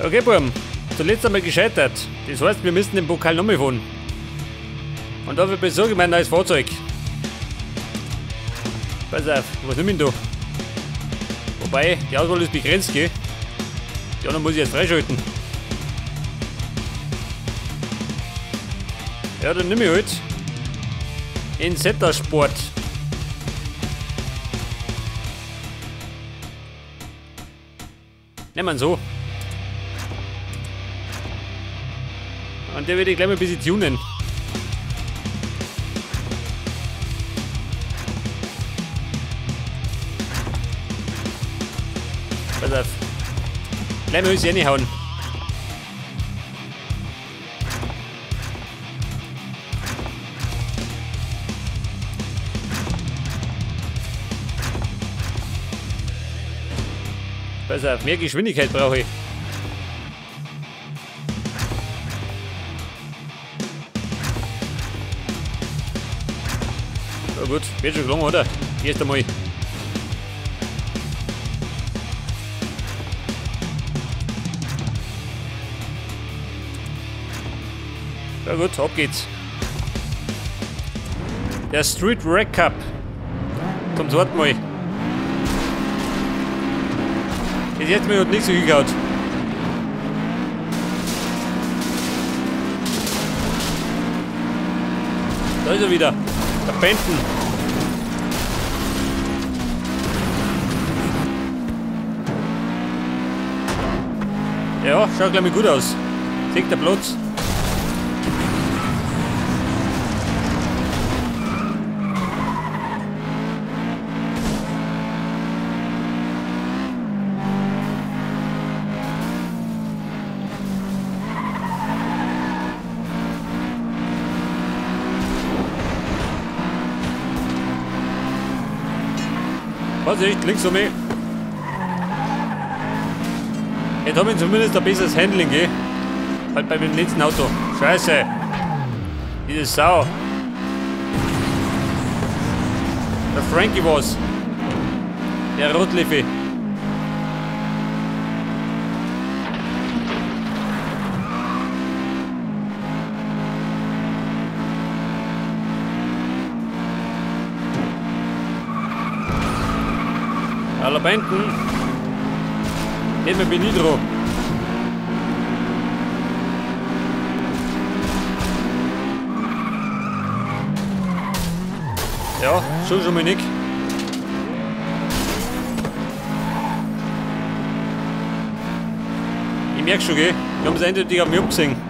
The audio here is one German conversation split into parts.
Okay, Burm. Zuletzt einmal gescheitert. Das heißt, wir müssen den Pokal nochmal fahren. Und dafür besorge ich mein neues Fahrzeug. Pass auf, was nimm ich denn da? Wobei, die Auswahl ist begrenzt, gell? Die anderen muss ich jetzt freischalten. Ja, dann nimm ich halt den Zeta Sport. Nehmen wir ihn so. Und der werde ich gleich mal ein bisschen tunen. Pass auf. Gleich mal alles reinhauen. Pass auf, mehr Geschwindigkeit brauche ich. Ja gut, wird schon gelungen, oder? Erst einmal. Ja gut, ab geht's. Der Street Rack Cup. Zum zweiten Mal. Das jetzt mir hat nicht so hingehaut. Da ist er wieder. Der Benton. Ja, schaut gleich mal gut aus. Sieht der Platz. Vorsicht, links um mich. Jetzt habe ich zumindest ein besseres Handling, gell? Halt bei meinem letzten Auto. Scheiße. Diese Sau. Der Frankie war's. Der Rotliffe. Aller Benton. Geht mir bei Nitro. Ja, schon mal nicht. Ich merke schon, gell? Wir haben es eindeutig auf mich abgesehen.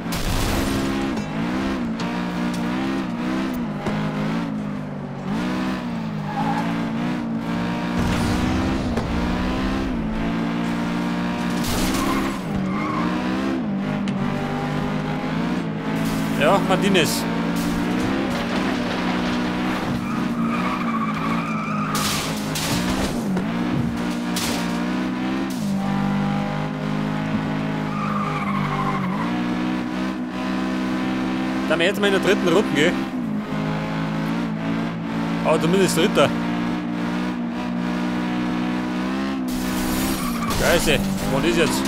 Ja, Martinez. Da haben wir jetzt mal in der dritten Runde, gell? Aber zumindest dritter. Scheiße, was ist jetzt?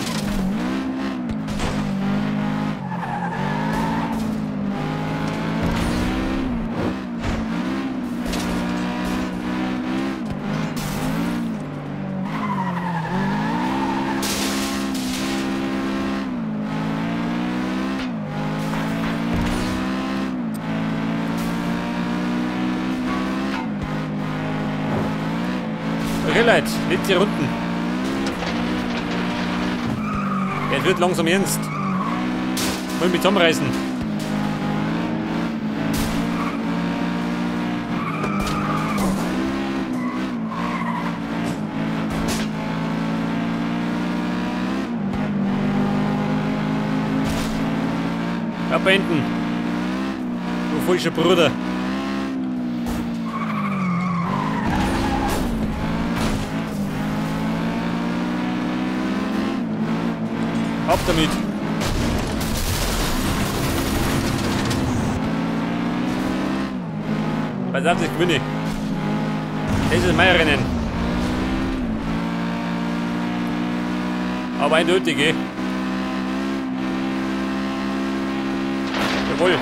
Okay Leute, letzte Runden. Es wird langsam ernst. Wollen mich zusammenreißen. Abwenden. Du falscher Bruder. Ab damit! Pass auf, ich gewinne. Das ist mein Rennen. Aber eindeutig, eh. Jawohl.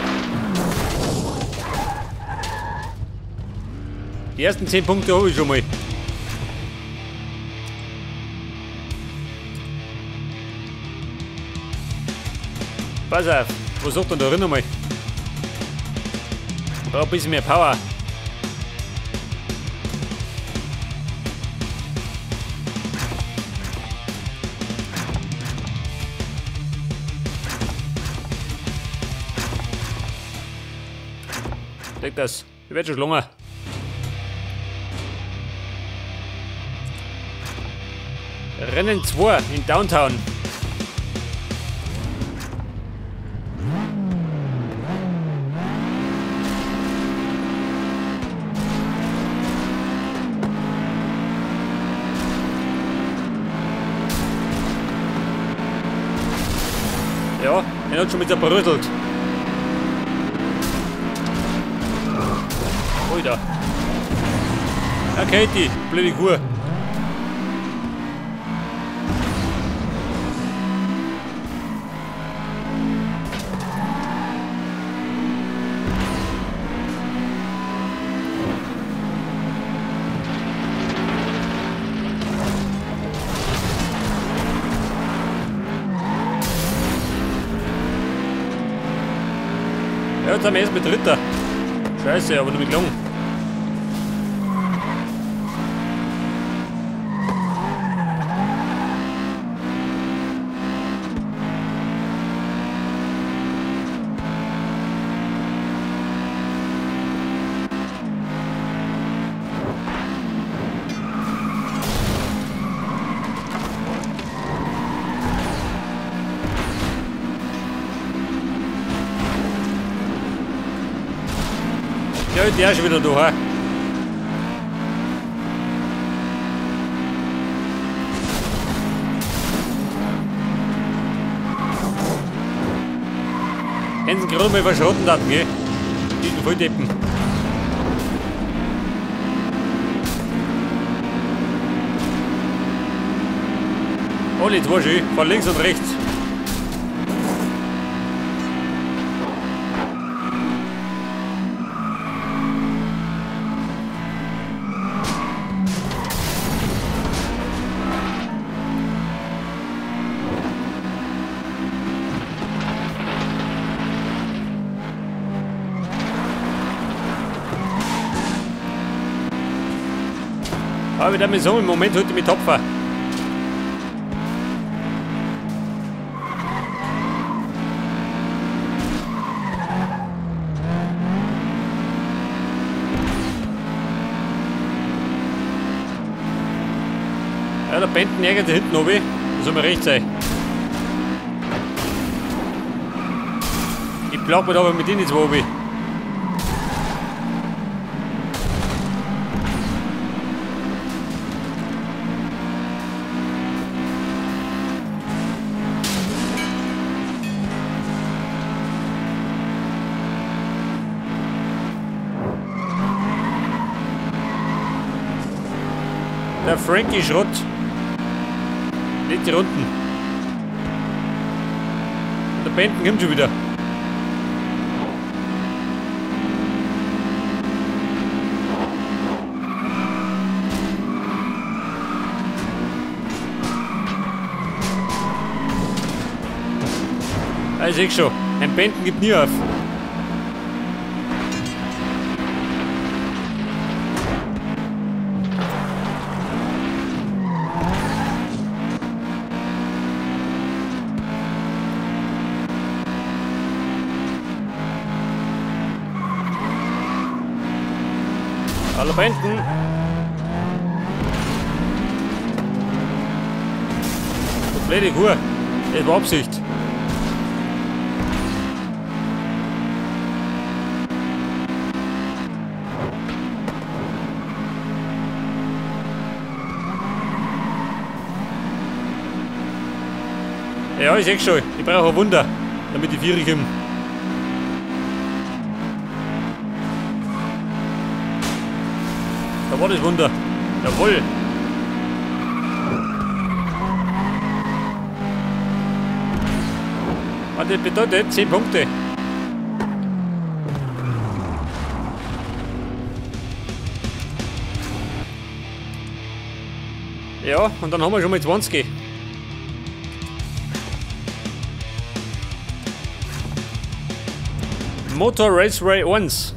Die ersten 10 Punkte habe ich schon mal. Pass auf, was sagt denn da drin nochmal? Ich brauche ein bisschen mehr Power. Leg das, ich werde schon schlanger. Rennen 2 in Downtown. Ja, er hat schon mit der brötelt. Alter. Ja, Katie, blöde Kuh. Ja, jetzt haben wir erst mit Dritter. Scheiße, aber nur mit gelungen. Ja, der ist schon wieder da. He? Hätten sie gerade mal verschrotten hatten, gell? Die Volldeppen. Alle zwei schön, von links und rechts. Aber ich mir so im Moment heute mit Topfer. Ja, der Benten ärgert sich hinten oben. Das soll mir recht sein. Ich plaug mir da aber mit denen zwei oben. Der Frankie Schrott. Nicht die Runden. Der Benten kommt schon wieder. Ich sehe schon, ein Benten gibt nie auf. Hallo Benten. Du blöde Kuh. Das war Absicht. Ja, ich sehe schon. Ich brauche ein Wunder, damit die Viere kommen. Da war das Wunder. Jawohl. Was das bedeutet? 10 Punkte. Ja, und dann haben wir schon mal 20. Motor Raceway 1.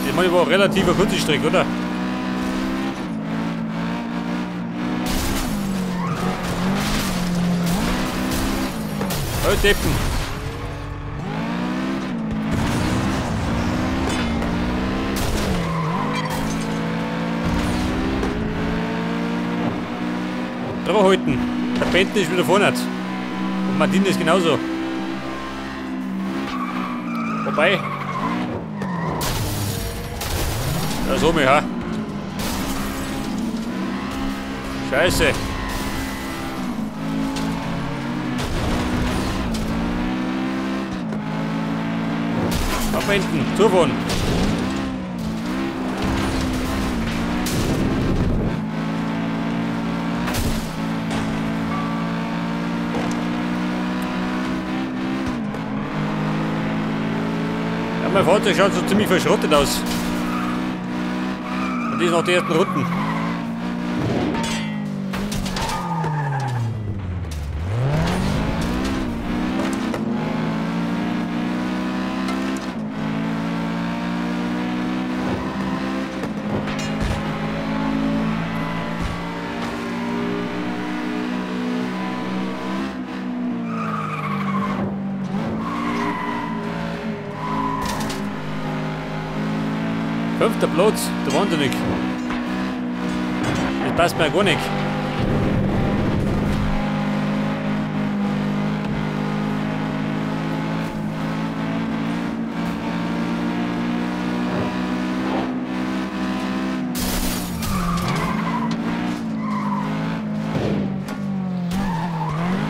Ich meine, war eine relativ kurze Strecke, oder? Oh, Deppen. Drauf halten. Der Benton ist wieder vorne. Und Martin ist genauso. Wobei. Da so mich, ha. Scheiße. Abwenden, zufahren. Ja, mein Fahrzeug schaut so ziemlich verschrottet aus. Und die ist nach der ersten Runden. Fünfter Platz, der Wahnsinnig. Das passt mir gar nicht.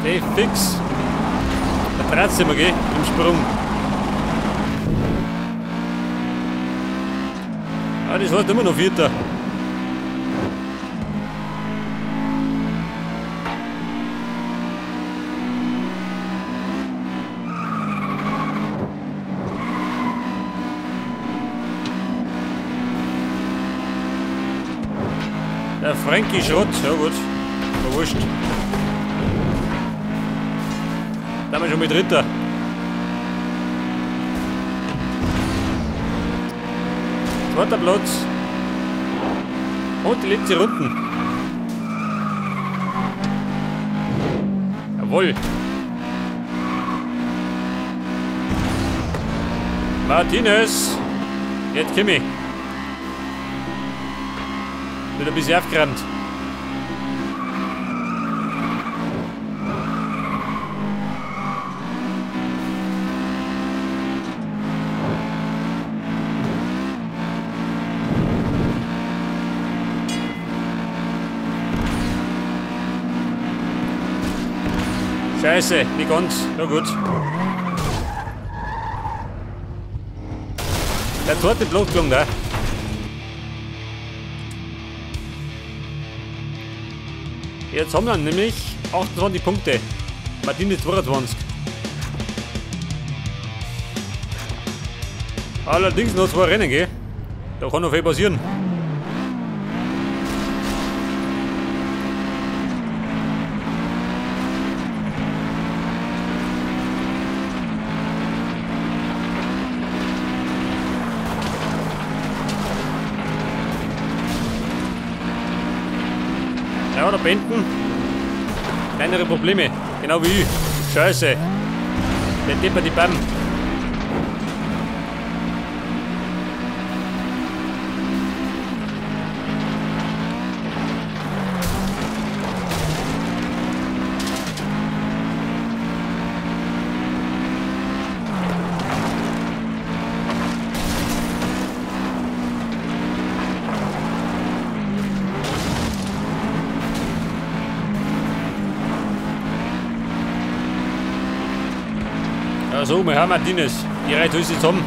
Okay, fix. Da dreht es immer, gell, im Sprung. Ah, das heißt immer noch Vierter. Der Frankie Schrott, ja gut, war wurscht. Da sind wir schon mit Dritter. Zweiter Platz. Und die letzte Runden. Jawohl. Martinez. Jetzt komm ich. Wieder ein bisschen aufgerannt. Scheiße, nicht ganz. Na gut. Der zweite Block gelungen, da. Jetzt haben wir nämlich 28 Punkte. Martin ist 22. Allerdings noch 2 Rennen, gell? Da kann noch viel passieren. Ja, der Benton. Kleinere Probleme. Genau wie ich. Scheiße. Der Depper die Bam. So, wir haben Martinez. Die reiht uns jetzt um.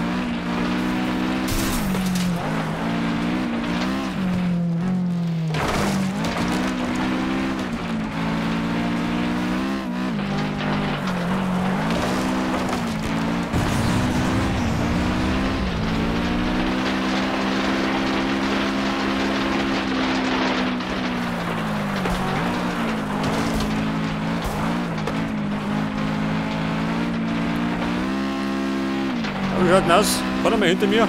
schaut denn aus? Kann er mal hinter mir?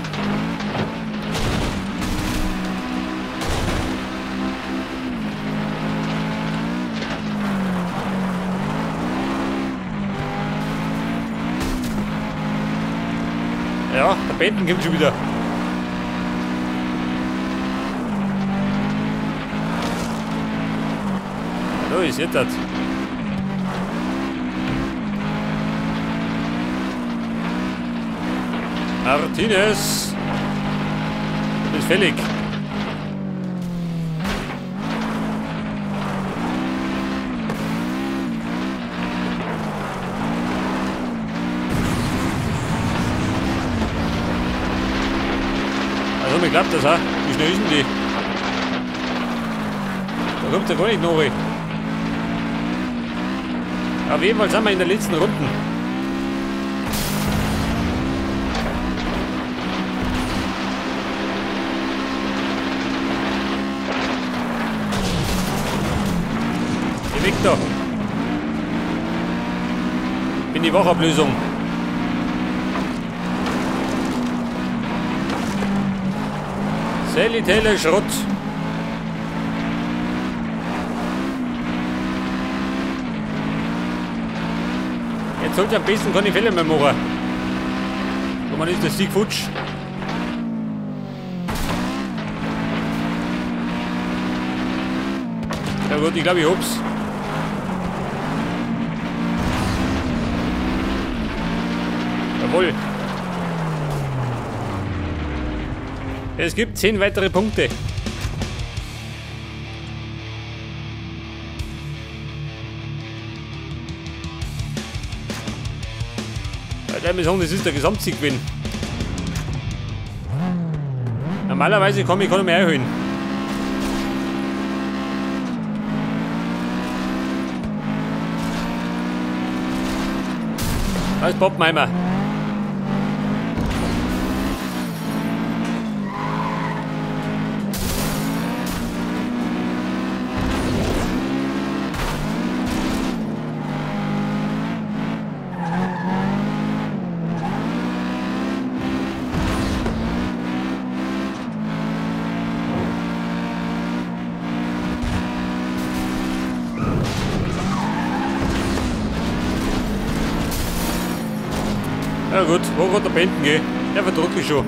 Ja, der Benten kommt schon wieder. So, ich sehe das. Martinez. Du bist fällig. Also mir klappt das, ha? Wie schnell ist denn die? Da kommt ja gar nicht noch rein. Auf jeden Fall sind wir in der letzten Runde. Geh weg da. Bin die Wachablösung. Sally Taylor Schrott. Jetzt sollte am besten keine Fehler mehr machen. Und man ist der Sieg futsch. Ja gut, ich glaube, ich hab's. Jawohl. Es gibt 10 weitere Punkte. Ich muss sagen, das ist der Gesamtsieg-Gewinn. Normalerweise kann ich nicht mehr erhöhen. Da ist Poppenheimer. Ja gut, wo wird der Benten gehen? Der verdruckt mich schon.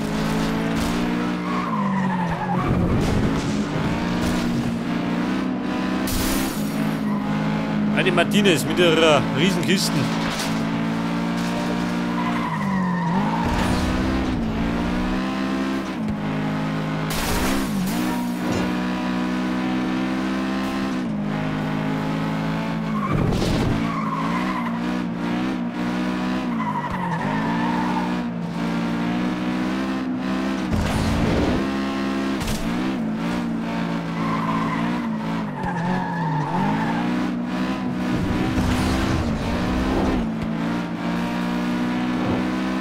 Eine Martinez mit ihrer Riesenkisten.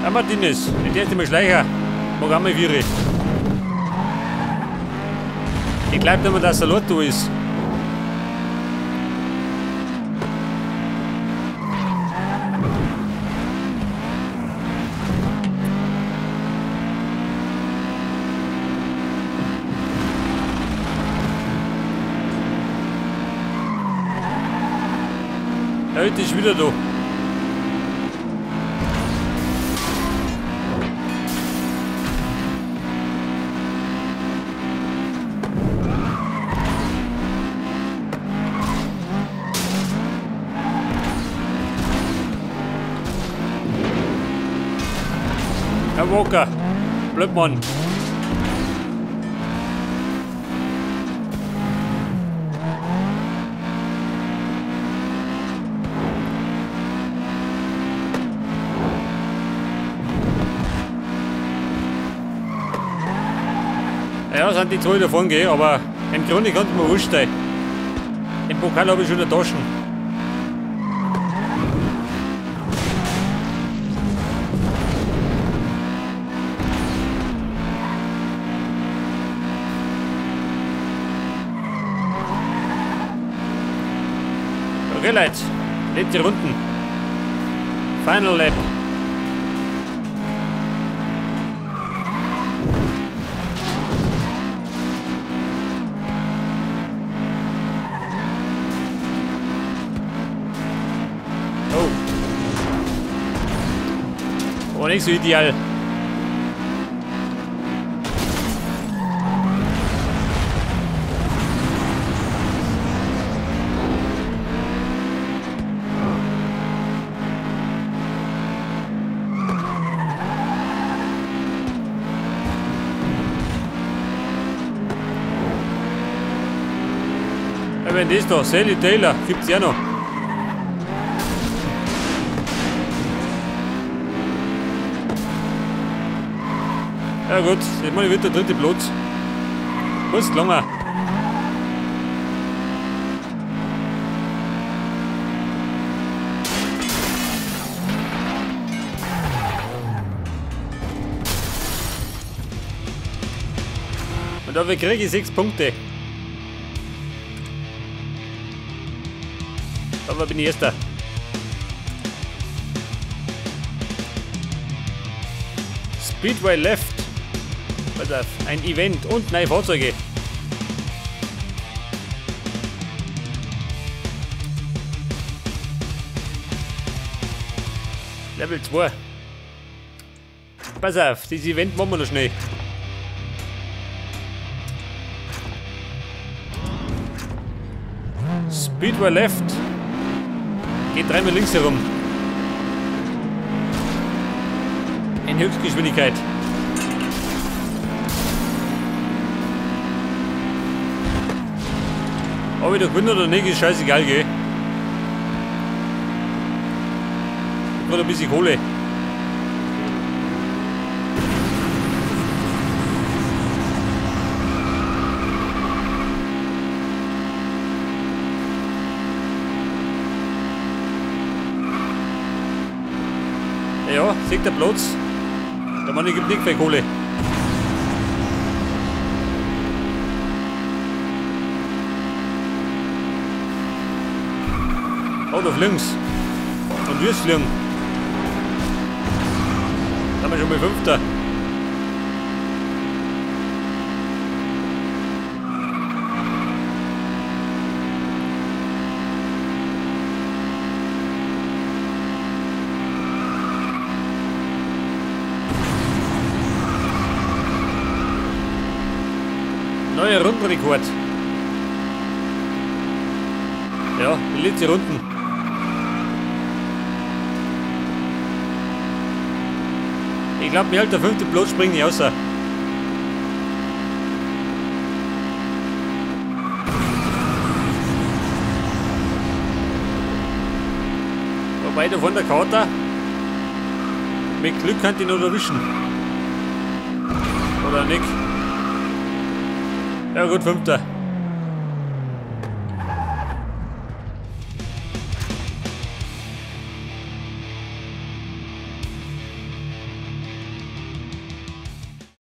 Ja, Martinez, mit der ist immer Schleicher. Mag auch mal Viere. Ich glaube nicht mehr, dass der Lotto ist. Heute ist wieder da. Herr Walker, bleib Mann. Ja, sind die zwei davon gehen, aber im Grunde kann es mir wurscht sein. Den Pokal habe ich schon in der Tasche. Okay Leute, letzte Runden. Final Lap. War nicht so ideal. Wenn das da, Sally Taylor, gibt's ja noch. Ja gut, ich meine, wird der dritte Platz. Muss langer. Und dafür kriege ich 6 Punkte. Aber bin ich Erster. Speedway Left. Pass auf, ein Event und neue Fahrzeuge. Level 2. Pass auf, dieses Event machen wir noch schnell. Speedway Left. Geht dreimal links herum. In Höchstgeschwindigkeit. Ob ich da gewinne oder nicht, ist scheißegal, gell? Ich brauche ein bisschen Kohle. Ja, seht der Platz. Der Mann gibt nicht viel Kohle. Haut auf links. Und wir fliegen. Da sind wir schon mal Fünfter. Neuer Rundenrekord. Ja, die letzte Runden. Ich glaube, mir halt der 5. Platz springt nicht raus. Wobei da von der Karte mit Glück kann ich noch erwischen. Oder nicht? Ja gut, 5.